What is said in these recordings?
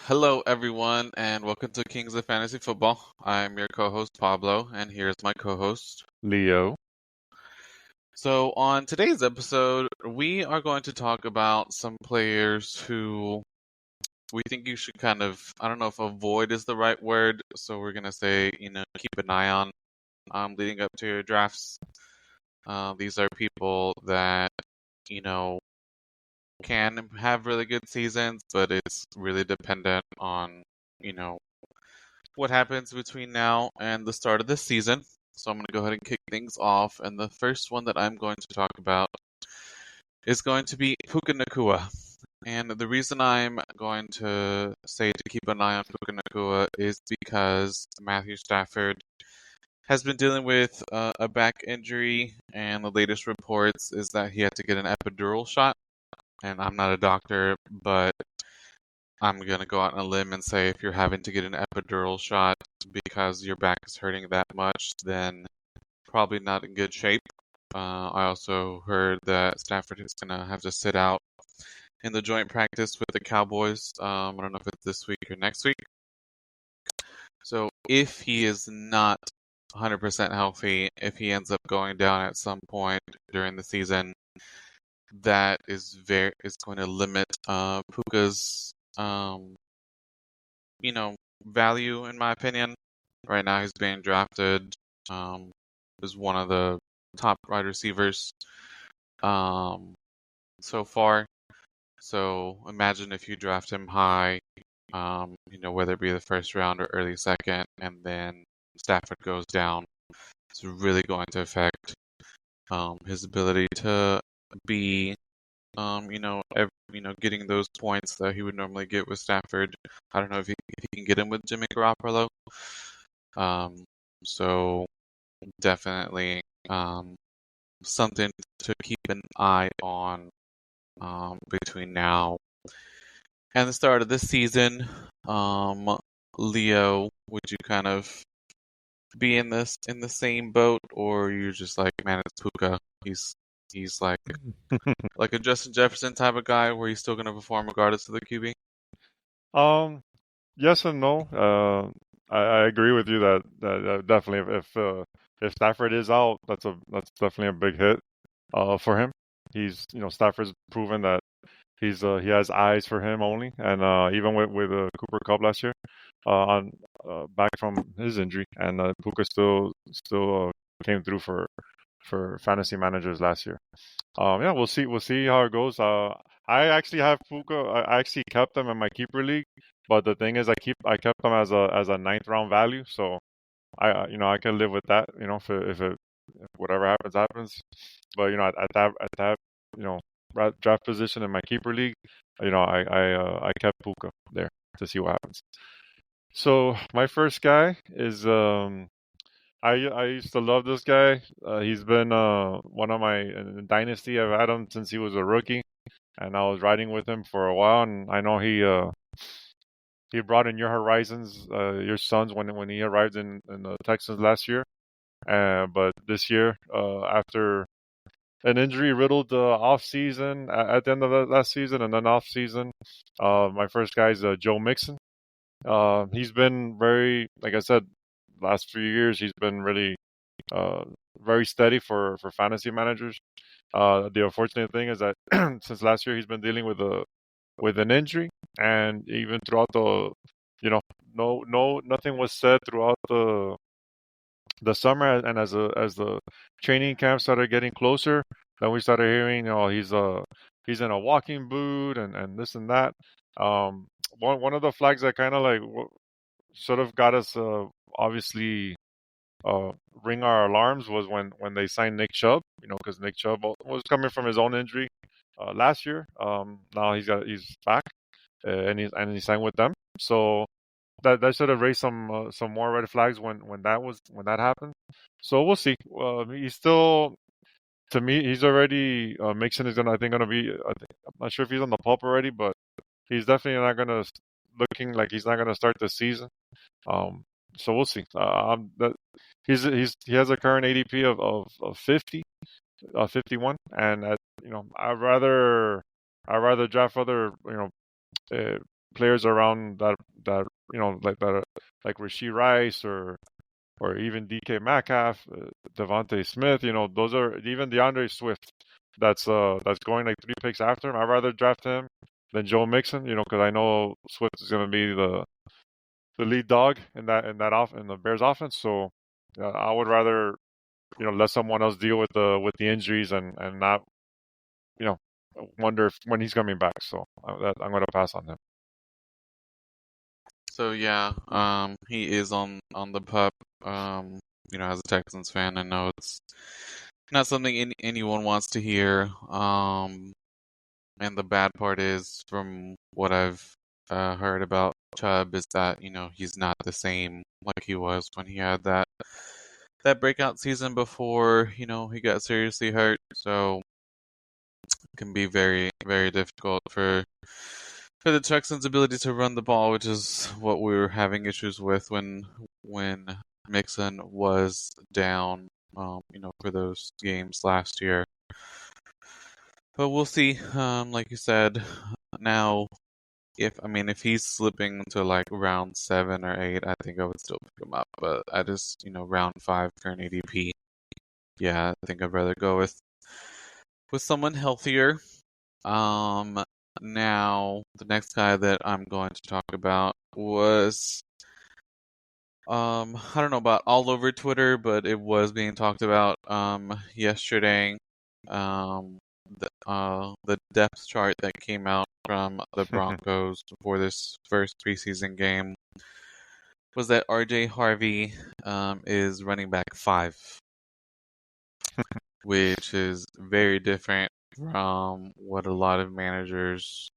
Hello, everyone, and welcome to Kings of Fantasy Football. I'm your co-host Pablo, and here's my co-host. Leo. So, on today's episode, we are going to talk about some players who we think you should I don't know if avoid is the right word, so we're going to say, keep an eye on leading up to your drafts. These are people that, you know, can have really good seasons, but it's really dependent on, you know, what happens between now and the start of this season. So I'm going to go ahead and kick things off. And the first one that I'm going to talk about is going to be Puka Nakua. And the reason I'm going to say to keep an eye on Puka Nakua is because Matthew Stafford has been dealing with a back injury, and the latest reports is that he had to get an epidural shot. And I'm not a doctor, but I'm going to go out on a limb and say if you're having to get an epidural shot because your back is hurting that much, then probably not in good shape. I also heard that Stafford is going to have to sit out in the joint practice with the Cowboys. I don't know if it's this week or next week. So if he is not 100% healthy, if he ends up going down at some point during the season, that is going to limit Puka's value, in my opinion. Right now, he's being drafted as one of the top wide receivers so far. So imagine if you draft him high, whether it be the first round or early second, and then Stafford goes down. It's really going to affect his ability to be, getting those points that he would normally get with Stafford. I don't know if he can get him with Jimmy Garoppolo. So definitely something to keep an eye on between now and the start of this season. Leo, would you kind of be in the same boat, or you're just like, man, it's Puka. He's like a Justin Jefferson type of guy where he's still going to perform regardless of the QB? Um, yes and no. I agree with you that definitely if Stafford is out, that's definitely a big hit for him. Stafford's proven that he has eyes for him only, and even with Cooper Cup last year, on back from his injury, and Puka still came through for fantasy managers last year. Yeah, we'll see how it goes. I actually have Puka. I actually kept them in my keeper league, but the thing is, I kept them as a ninth round value, so I can live with that. If whatever happens. But at that draft position in my keeper league, I kept Puka there to see what happens. So my first guy is I used to love this guy. He's been one of my in Dynasty. I've had him since he was a rookie, and I was riding with him for a while. And I know he brought in your horizons, your sons when he arrived in the Texans last year. But this year, after an injury riddled off season at the end of the last season and then off season, my first guy is Joe Mixon. He's been very, like I said, last few years he's been really uh, very steady for fantasy managers. The unfortunate thing is that since last year he's been dealing with an injury, and even throughout the, you know, nothing was said throughout the summer, and as the training camp started getting closer, then we started hearing, he's in a walking boot and this and that. Um, one of the flags that kind of like sort of got us obviously uh, ring our alarms was when they signed Nick Chubb. Because Nick Chubb was coming from his own injury last year. Now he's back, and he signed with them. So that should have raised some more red flags when that happened. So we'll see. He's still, to me, he's already Mixon is gonna be. I'm not sure if he's on the pulp already, but he's definitely not gonna looking like he's not gonna start the season. Um, so we'll see. That he has a current ADP of 50, 51, and I'd rather draft other uh, players around that like that like Rasheed Rice or even DK Metcalf, Devontae Smith. Those are even DeAndre Swift. That's going like 3 picks after him. I'd rather draft him than Joe Mixon. Because I know Swift is going to be the lead dog in the Bears offense. So I would rather let someone else deal with the injuries and not you know wonder when he's coming back. So I'm going to pass on him. So yeah, he is on the pup. As a Texans fan, I know it's not something anyone wants to hear. And the bad part is, from what I've heard about Chubb, is that he's not the same like he was when he had that breakout season before he got seriously hurt. So it can be very very difficult for the Texans' ability to run the ball, which is what we were having issues with when Mixon was down, for those games last year. But we'll see. Like you said, now if he's slipping to like round 7 or 8, I think I would still pick him up. But I just round 5 current ADP. Yeah, I think I'd rather go with someone healthier. Now the next guy that I'm going to talk about was I don't know about all over Twitter, but it was being talked about yesterday. The depth chart that came out from the Broncos for this first preseason game was that RJ Harvey is running back 5, which is very different from what a lot of managers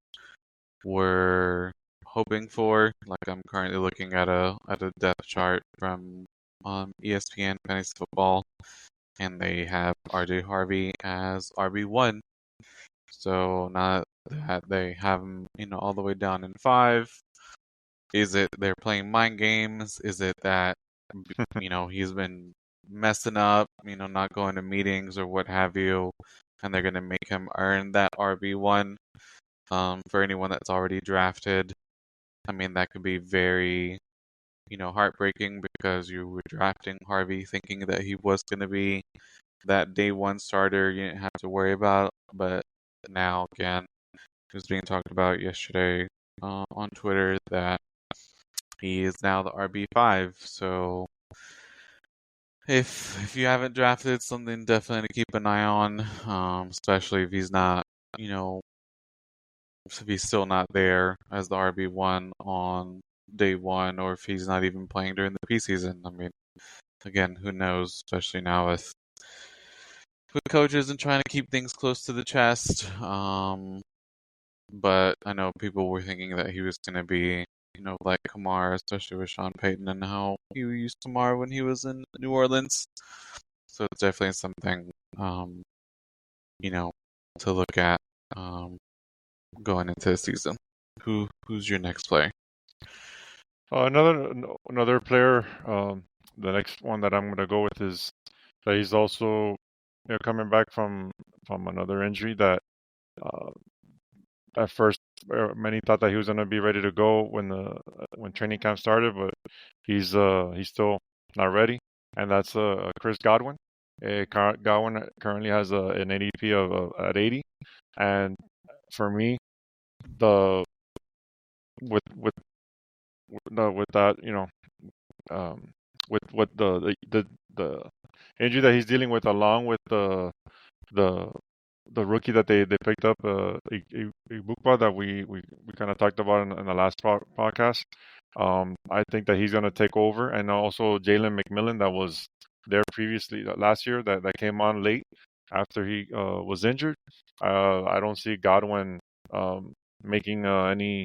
were hoping for. Like, I'm currently looking at a depth chart from ESPN Fantasy Football, and they have RJ Harvey as RB1. So not that they have him, all the way down in 5. Is it they're playing mind games? Is it that he's been messing up, not going to meetings or what have you, and they're gonna make him earn that RB1? For anyone that's already drafted, I mean, that could be very, heartbreaking, because you were drafting Harvey thinking that he was going to be that day one starter you didn't have to worry about. But now, again, it was being talked about yesterday on Twitter that he is now the RB5. So if you haven't drafted, something definitely to keep an eye on, especially if he's not, if he's still not there as the RB1 on day one, or if he's not even playing during the preseason. I mean, again, who knows, especially now with coaches and trying to keep things close to the chest. But I know people were thinking that he was going to be, like Kamara, especially with Sean Payton and how he used Kamara when he was in New Orleans. So it's definitely something, to look at going into the season. Who's your next player? Another player. The next one that I'm going to go with is that he's also coming back from another injury that at first many thought that he was going to be ready to go when training camp started, but he's still not ready, and that's Chris Godwin. Godwin currently has an ADP of at 80, and for me, the with that, with the injury that he's dealing with, along with the the rookie that they picked up, Ibukwa, that we kind of talked about in the last podcast. I think that he's going to take over, and also Jalen McMillan, that was there previously last year, that came on late after he was injured. I don't see Godwin making any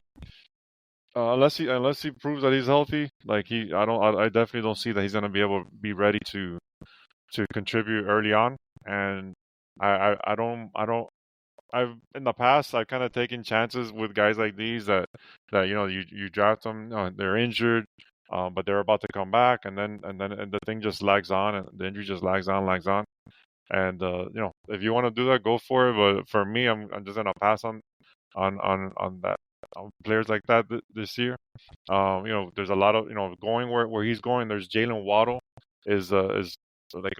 unless he proves that he's healthy. Like I definitely don't see that he's going to be able to be ready to contribute early on. And I don't I've in the past I've kind of taken chances with guys like these that you draft them, they're injured, but they're about to come back, and the thing just lags on, and the injury just lags on. And if you want to do that, go for it. But for me, I'm just gonna pass on that. players like that this year. There's a lot of going where he's going. There's Jalen Waddle is like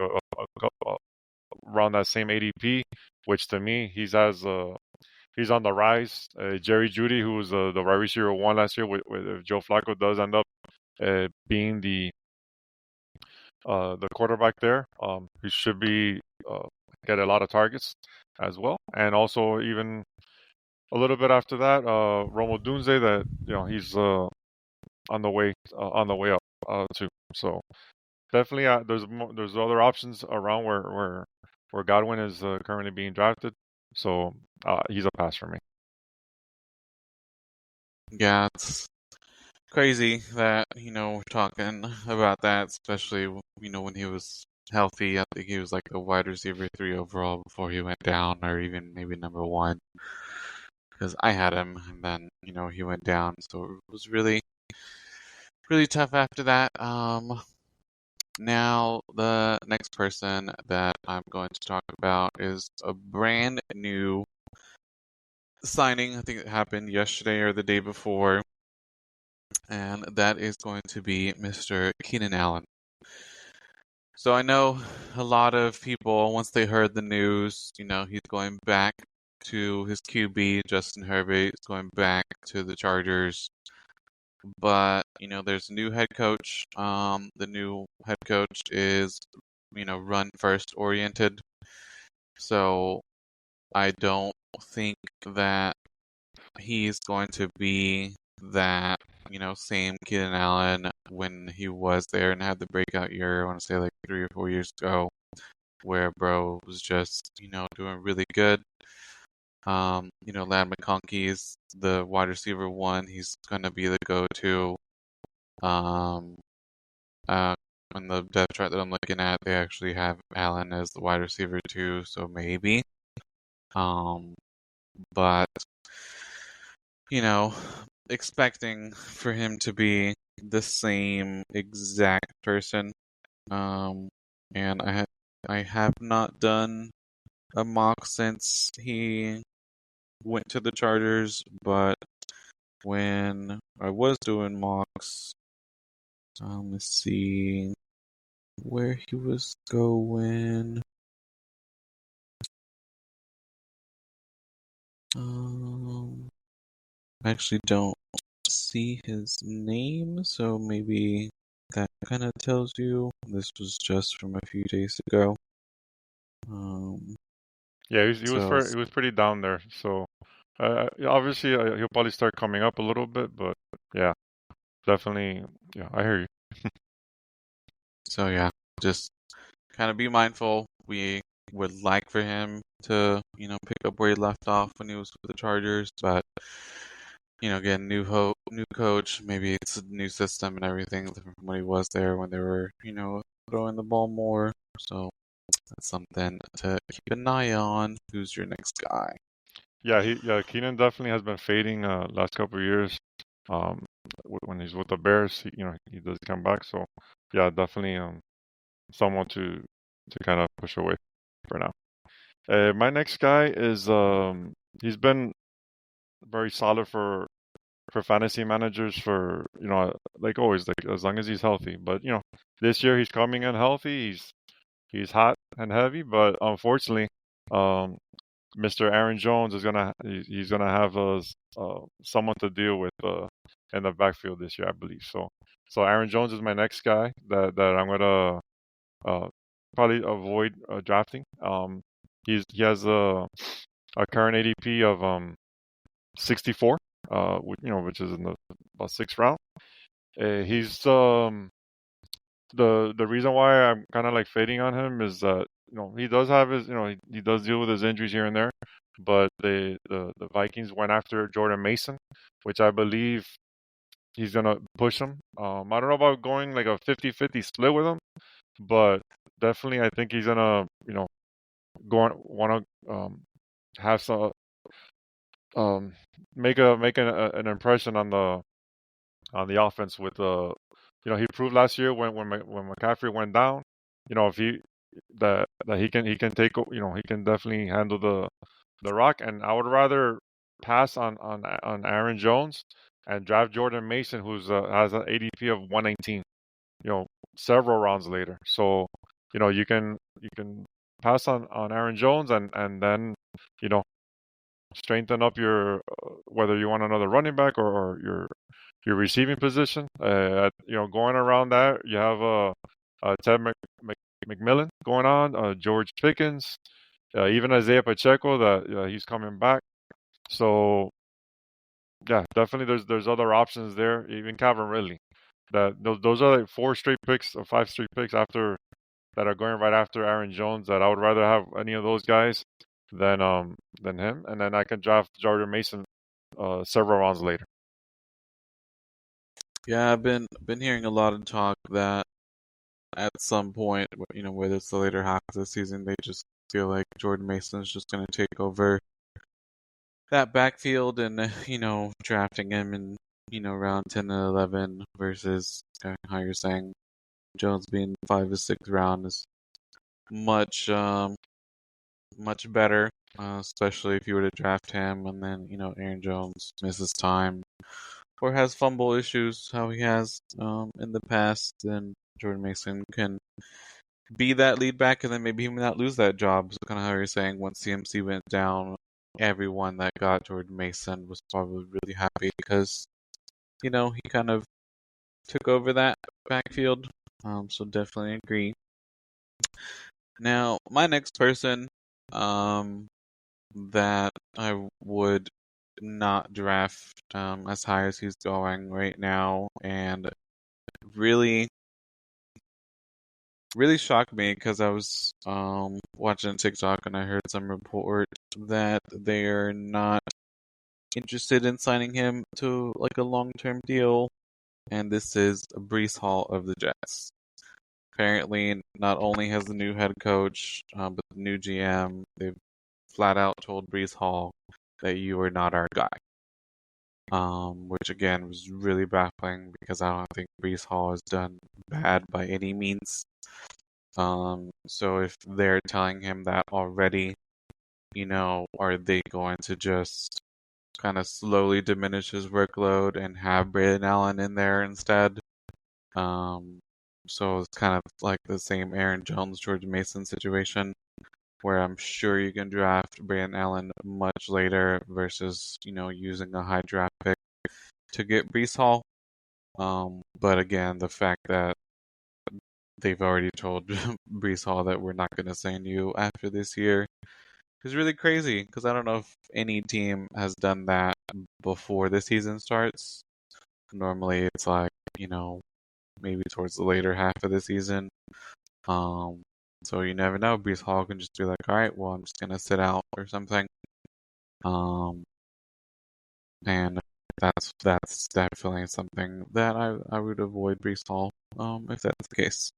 around that same ADP, which to me he's on the rise. Jerry Judy, who was the wide receiver one last year, if Joe Flacco does end up being the quarterback there, he should be get a lot of targets as well, and also even a little bit after that, Romo Dunze, that he's on the way up too. So definitely, there's other options around where Godwin is currently being drafted. So he's a pass for me. Yeah, it's crazy that, we're talking about that, especially, when he was healthy. I think he was like a wide receiver 3 overall before he went down, or even maybe number 1, because I had him, and then, he went down. So it was really, really tough after that. Now, the next person that I'm going to talk about is a brand new signing. I think it happened yesterday or the day before, and that is going to be Mr. Keenan Allen. So I know a lot of people, once they heard the news, he's going back to his QB, Justin Herbert, is going back to the Chargers. But, there's a new head coach. The new head coach is, run first oriented. So I don't think that he's going to be that, same Keenan Allen when he was there and had the breakout year, I want to say like 3 or 4 years ago, where bro was just, doing really good. Lad McConkey's the wide receiver 1. He's gonna be the go-to. Um, on the depth chart that I'm looking at, they actually have Allen as the wide receiver 2, so maybe. But expecting for him to be the same exact person. Um, and I have not done a mock since he went to the Chargers, but when I was doing mocks, let's see where he was going. I actually don't see his name, so maybe that kind of tells you. This was just from a few days ago. Yeah, So he was pretty down there. So obviously he'll probably start coming up a little bit, but yeah, definitely. Yeah, I hear you. yeah, just kind of be mindful. We would like for him to, pick up where he left off when he was with the Chargers, but again, new coach, maybe it's a new system and everything from when he was there when they were, throwing the ball more. So that's something to keep an eye on. Who's your next guy? Yeah, Keenan definitely has been fading last couple of years. Um, when he's with the Bears, he does come back. So yeah, definitely someone to kind of push away for now. My next guy is he's been very solid for fantasy managers for like always, like as long as he's healthy. But this year he's coming in healthy. He's hot and heavy, but unfortunately, um, Mr. Aaron Jones he's gonna have someone to deal with in the backfield this year, I believe. So Aaron Jones is my next guy that I'm gonna uh, probably avoid drafting. He has a current ADP of 64, which is in the about 6th round. He's the reason why I'm kind of like fading on him is that he does have his he does deal with his injuries here and there, but the Vikings went after Jordan Mason, which I believe he's gonna push him. I don't know about going like a 50-50 split with him, but definitely I think he's gonna go want to have some um make an impression on the offense with he proved last year when McCaffrey went down, if he that he can take he can definitely handle the rock, and I would rather pass on Aaron Jones and draft Jordan Mason, who's has an ADP of 119. Several rounds later. So you can pass on Aaron Jones and then you know strengthen up your whether you want another running back or your receiving position. Going around that, you have Ted McMillan going on, George Pickens, even Isaiah Pacheco that he's coming back. So yeah, definitely there's other options there. Even Calvin Ridley. Those are like 4 straight picks or 5 straight picks after that are going right after Aaron Jones. That I would rather have any of those guys than him, and then I can draft Jordan Mason several rounds later. Yeah, I've been hearing a lot of talk that at some point, whether it's the later half of the season, they just feel like Jordan Mason is just going to take over that backfield and, drafting him in, round 10 and 11 versus how you're saying Jones being 5 or 6 round is much, much better, especially if you were to draft him and then, Aaron Jones misses time or has fumble issues, how he has in the past, then Jordan Mason can be that lead back and then maybe he may not lose that job. So kind of how you're saying once CMC went down, everyone that got Jordan Mason was probably really happy because, he kind of took over that backfield. So definitely agree. Now, my next person that I would not draft as high as he's going right now and really really shocked me because I was watching TikTok and I heard some report that they're not interested in signing him to like a long-term deal, and this is Brees Hall of the Jets. Apparently, not only has the new head coach, but the new GM, they've flat out told Brees Hall that you are not our guy. Which again was really baffling because I don't think Brees Hall has done bad by any means. So if they're telling him that already, are they going to just kind of slowly diminish his workload and have Braden Allen in there instead? So it's kind of like the same Aaron Jones, George Mason situation where I'm sure you can draft Braden Allen much later versus, using a high draft pick to get Brees Hall. But again, the fact that they've already told Brees Hall that we're not going to sign you after this year is really crazy because I don't know if any team has done that before the season starts. Normally it's like, maybe towards the later half of the season. So you never know. Brees Hall can just be like, all right, well, I'm just going to sit out or something. And that's definitely something that I would avoid Brees Hall, if that's the case.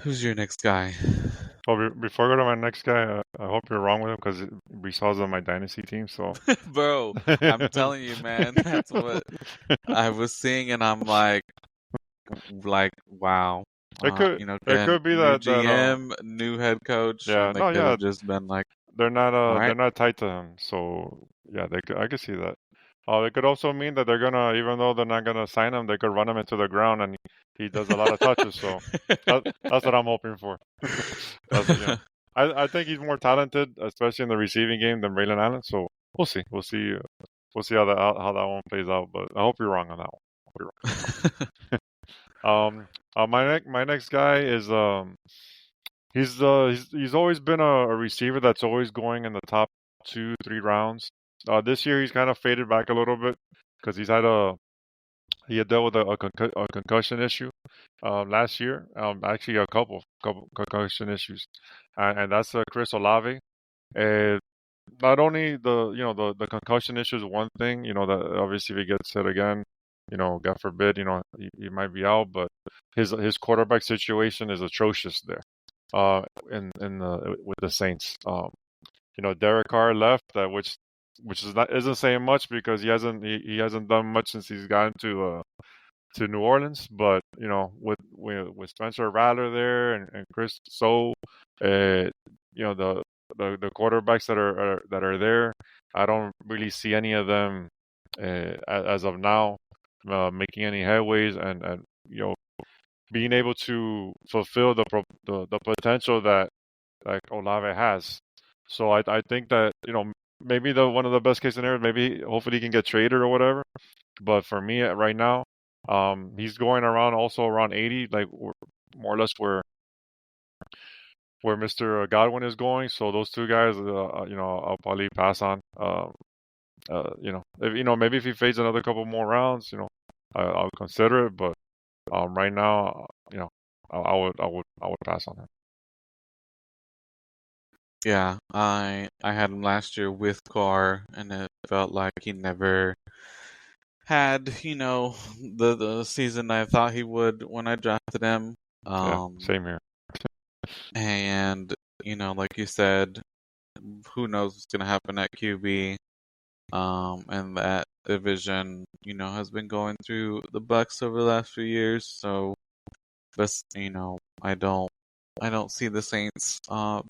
Who's your next guy? Well, before I go to my next guy, I hope you're wrong with him because Brees Hall's on my dynasty team. So, Bro, I'm telling you, man, that's what I was seeing, and I'm like, wow. it could it Again, could be new that GM, new head coach, yeah, and they no, could yeah, have just been like, they're not all they're right. not tied to him. So yeah, I could see that. It could also mean that they're gonna, even though they're not gonna sign him, they could run him into the ground and he does a lot of touches. So that's what I'm hoping for. I think he's more talented, especially in the receiving game, than Braylon Allen. So we'll see. We'll see how that one plays out. But I hope you're wrong on that one. I hope you're wrong. My next guy is he's always been a receiver that's always going in the top 2-3 rounds. This year he's kind of faded back a little bit because he had dealt with a concussion issue last year. Actually a couple concussion issues, and that's Chris Olave. Uh, Not only the concussion issue is one thing. That obviously if he gets hit again, God forbid, he might be out. But his quarterback situation is atrocious there. In the with the Saints. Derek Carr left, which isn't saying much because he hasn't done much since he's gotten to New Orleans. But with Spencer Rattler there and Chris So, the the quarterbacks that are there, I don't really see any of them as of now making any headways and being able to fulfill the potential that like Olave has. So I think that maybe the one of the best case scenarios, maybe hopefully he can get traded or whatever. But for me right now, he's going around also around 80, like more or less where Mr. Godwin is going. So those two guys, I'll probably pass on. If maybe if he fades another couple more rounds, I'll consider it. But right now, I would pass on him. Yeah, I had him last year with Carr, and it felt like he never had, the season I thought he would when I drafted him. Yeah, Um, same here. and like you said, who knows what's gonna happen at QB? And that division, has been going through the Bucks over the last few years. So, but I don't see the Saints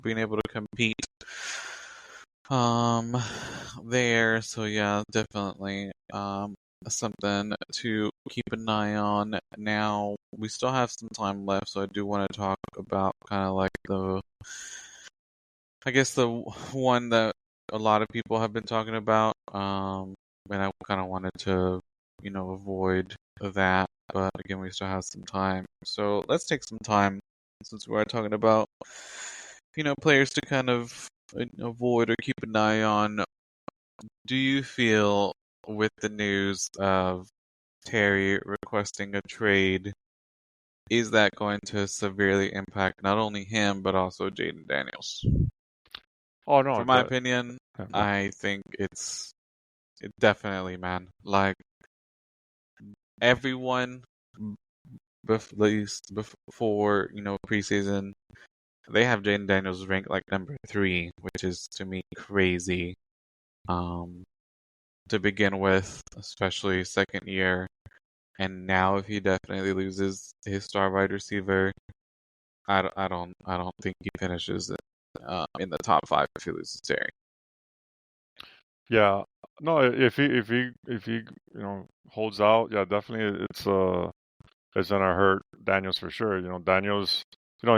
being able to compete um there. So yeah, definitely something to keep an eye on. Now we still have some time left, so I do want to talk about kind of like I guess the one that a lot of people have been talking about. And I kind of wanted to, avoid that, but again, we still have some time. So let's take some time since we're talking about, players to kind of avoid or keep an eye on. Do you feel with the news of Terry requesting a trade, is that going to severely impact not only him but also Jaden Daniels? Oh no, From my opinion, yeah. I think it definitely, man. Like everyone, at least before preseason, they have Jaden Daniels ranked like number 3, which is to me crazy. Um, to begin with, especially second year, and now if he definitely loses his star wide receiver, I don't think he finishes in the top 5 if he loses Terry. Yeah, no, if he holds out, yeah, definitely it's gonna hurt Daniels for sure. Daniels, you know,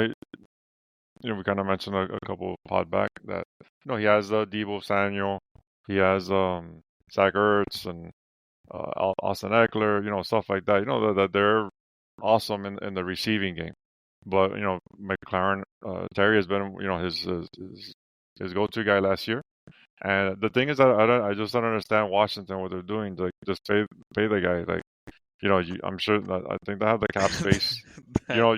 he, we kind of mentioned a couple pod back that he has Debo Samuel, he has Zach Ertz and Austin Eckler, stuff like that. That they're awesome in the receiving game, but McLaren Terry has been his go-to guy last year. And the thing is that I just don't understand Washington what they're doing. Like just pay the guy. Like I'm sure that I think they have the cap space. Yeah,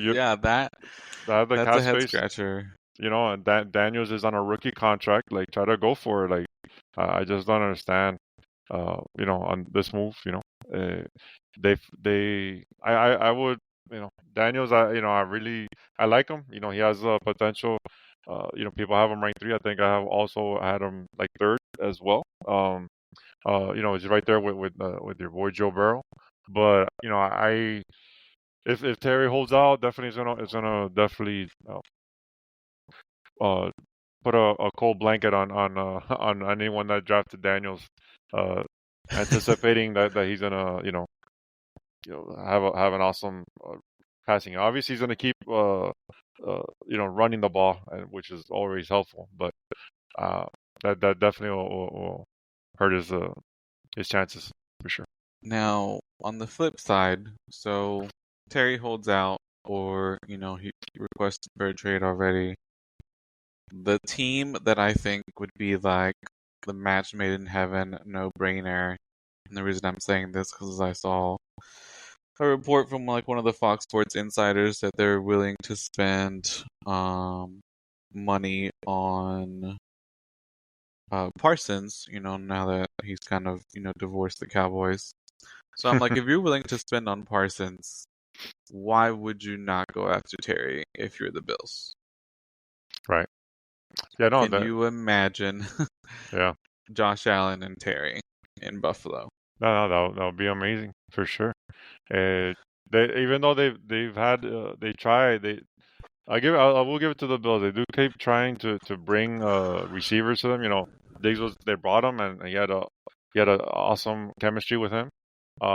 They have the that's cap a head space. scratcher. And Daniels is on a rookie contract. Like try to go for it. Like I just don't understand. On this move. I would. Daniels. I like him. He has potential. People have him ranked 3. I think I have also had him like 3rd as well. He's right there with your boy Joe Burrow. But if Terry holds out, definitely it's gonna definitely uh put a cold blanket on on anyone that drafted Daniels, uh anticipating that he's gonna have an awesome passing. Obviously, he's gonna keep running the ball, which is always helpful. But uh, that definitely will hurt his chances for sure. Now, on the flip side, so Terry holds out, or he requested for a trade already. The team that I think would be like the match made in heaven, no brainer. And the reason I'm saying this because I saw a report from like one of the Fox Sports insiders that they're willing to spend money on Parsons, now that he's kind of, divorced the Cowboys. So I'm like, if you're willing to spend on Parsons, why would you not go after Terry if you're the Bills? Right. Yeah. No. Can you imagine Yeah. Josh Allen and Terry in Buffalo? No. That would be amazing for sure. Uh, they even though they've had they tried I will give it to the Bills. They do keep trying to bring receivers to them. Diggs was they brought him, and he had a awesome chemistry with him.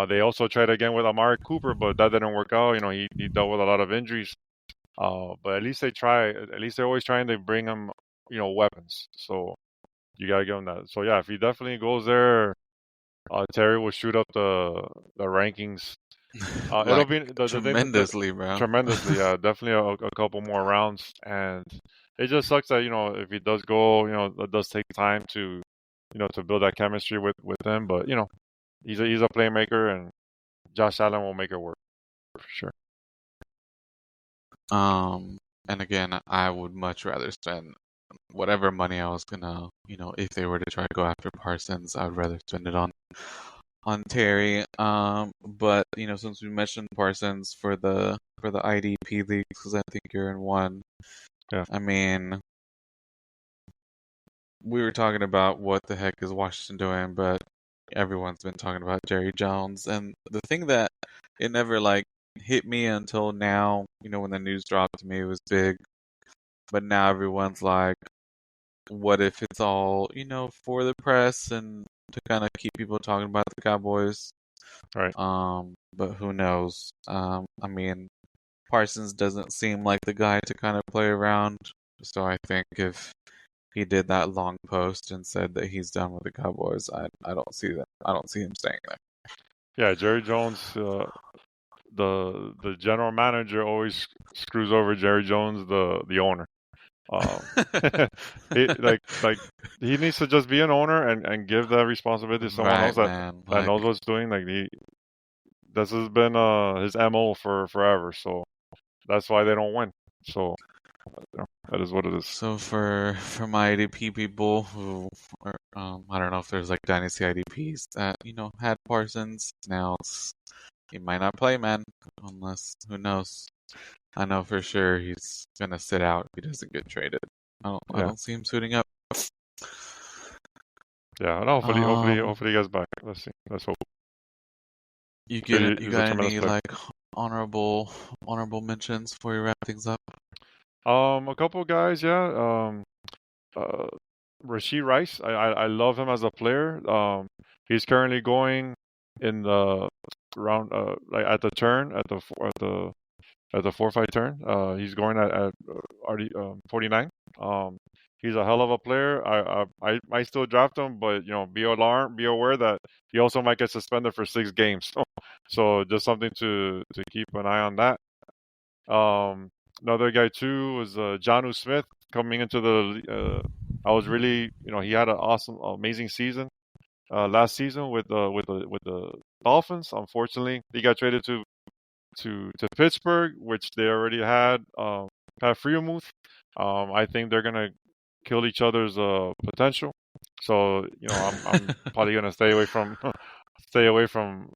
They also tried again with Amari Cooper, but that didn't work out. He dealt with a lot of injuries. But at least they try. At least they're always trying to bring him, weapons. So you gotta give him that. So yeah, if he definitely goes there, Terry will shoot up the rankings. It'll Like be the thing that tremendously, bro. tremendously. Definitely a couple more rounds, and it just sucks that if he does go, it does take time to build that chemistry with him. But he's a playmaker, and Josh Allen will make it work for sure. Um, and again, I would much rather spend whatever money I was gonna, if they were to try to go after Parsons, I would rather spend it on Terry. But since we mentioned Parsons for the IDP leagues, because I think you're in one. Yeah, I mean, we were talking about what the heck is Washington doing, but everyone's been talking about Jerry Jones, and the thing that it never like hit me until now. When the news dropped to me, it was big, but now everyone's like, what if it's all for the press and to kind of keep people talking about the Cowboys? right. But who knows? I mean, Parsons doesn't seem like the guy to kind of play around. So I think if he did that long post and said that he's done with the Cowboys, I don't see that. I don't see him staying there. Yeah, Jerry Jones, the general manager always screws over Jerry Jones, the owner. Um, like he needs to just be an owner and give that responsibility to someone else Right, that man. that Like, knows what's doing. Like this has been his MO for forever. So that's why they don't win. So that is what it is. so for my IDP people who are, I don't know if there's like dynasty IDPs that had Parsons. Now he might not play, man, unless who knows. I know for sure he's gonna sit out if he doesn't get traded. I Yeah, don't see him suiting up. yeah. And hopefully, Um, hopefully he gets back. Let's see. Let's hope. you Because get it? You he's a got tremendous any player. like honorable mentions before we wrap things up? A couple of guys, yeah. Uh, Rasheed Rice. I love him as a player. He's currently going in the round, like at the turn at the 4-5 turn. He's going at already 49. Um, he's a hell of a player. I might still draft him, but be aware that he also might get suspended for 6 games. So just something to keep an eye on that. Um, Another guy too was Jonnu Smith coming into the. I was really, he had an awesome, amazing season last season with the Dolphins. Unfortunately, he got traded to Pittsburgh, which they already had Pat Freiermuth. I think they're gonna kill each other's potential. So I'm probably gonna stay away from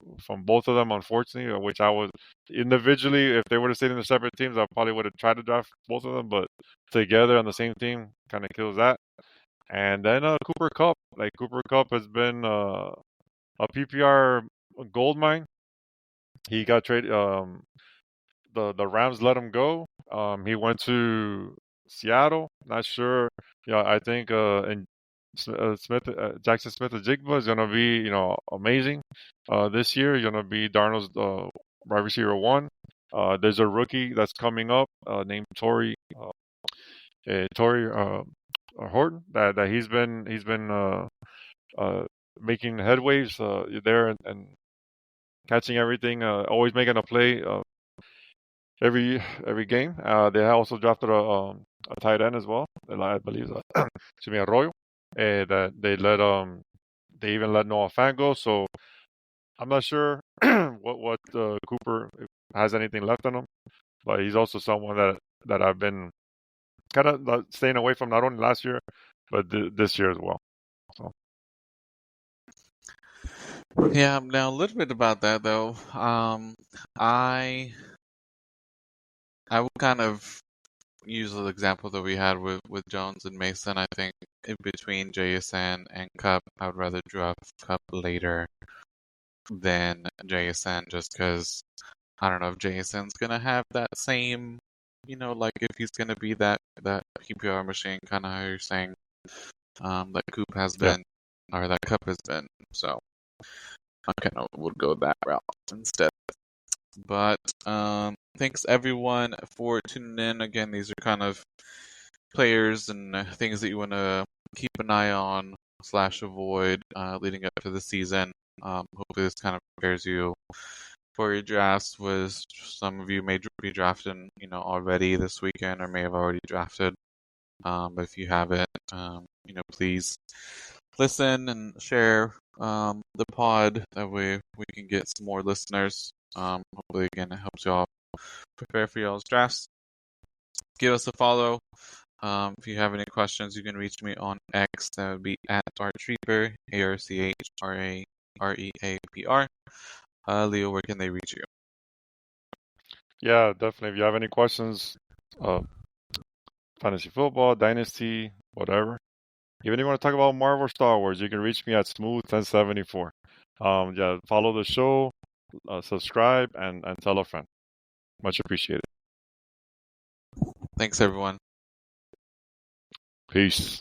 both of them. Unfortunately, which I was individually, if they would have stayed in the separate teams, I probably would have tried to draft both of them. But together on the same team kind of kills that. And then Cooper Cup, like Cooper Cup has been a PPR gold mine. He got traded. The Rams let him go. He went to Seattle. Not sure. Yeah, I think and Smith Jackson Smith Jigba is gonna be amazing this year. He's gonna be Darnold's wide receiver one. There's a rookie that's coming up named Torrey Horton that he's been uh, making headways there and catching everything. Always making a play. Every game. They also drafted a tight end as well. I believe excuse me, Arroyo. That they even let Noah Fant go. So I'm not sure what Cooper has anything left on him, but he's also someone that I've been kind of staying away from not only last year but this year as well. So Yeah, now a little bit about that though. I I would kind of use the example that we had with Jones and Mason. I think in between JSN and Cup, I would rather draft Cup later than JSN just because I don't know if JSN's gonna have that same like if he's gonna be that PPR machine, kind of how you're saying, that Coop has Yeah. been, or that Cup has been. So I kind of would go that route instead. But thanks everyone for tuning in. Again, these are kind of players and things that you want to keep an eye on slash avoid leading up to the season. Hopefully, this kind of prepares you for your drafts. Was some of you may be drafting, already this weekend, or may have already drafted. But if you haven't, please listen and share the pod. That way, we can get some more listeners. Hopefully, again, it helps y'all prepare for y'all's drafts. Give us a follow. If you have any questions, you can reach me on X. That would be at ArchReaper, ARCHREAPR. Leo, where can they reach you? Yeah, definitely. If you have any questions, fantasy football, dynasty, whatever. Even if you want to talk about Marvel, Star Wars, you can reach me at Smooth1074. Yeah, follow the show, subscribe, and tell a friend. Much appreciated. Thanks, everyone. Peace.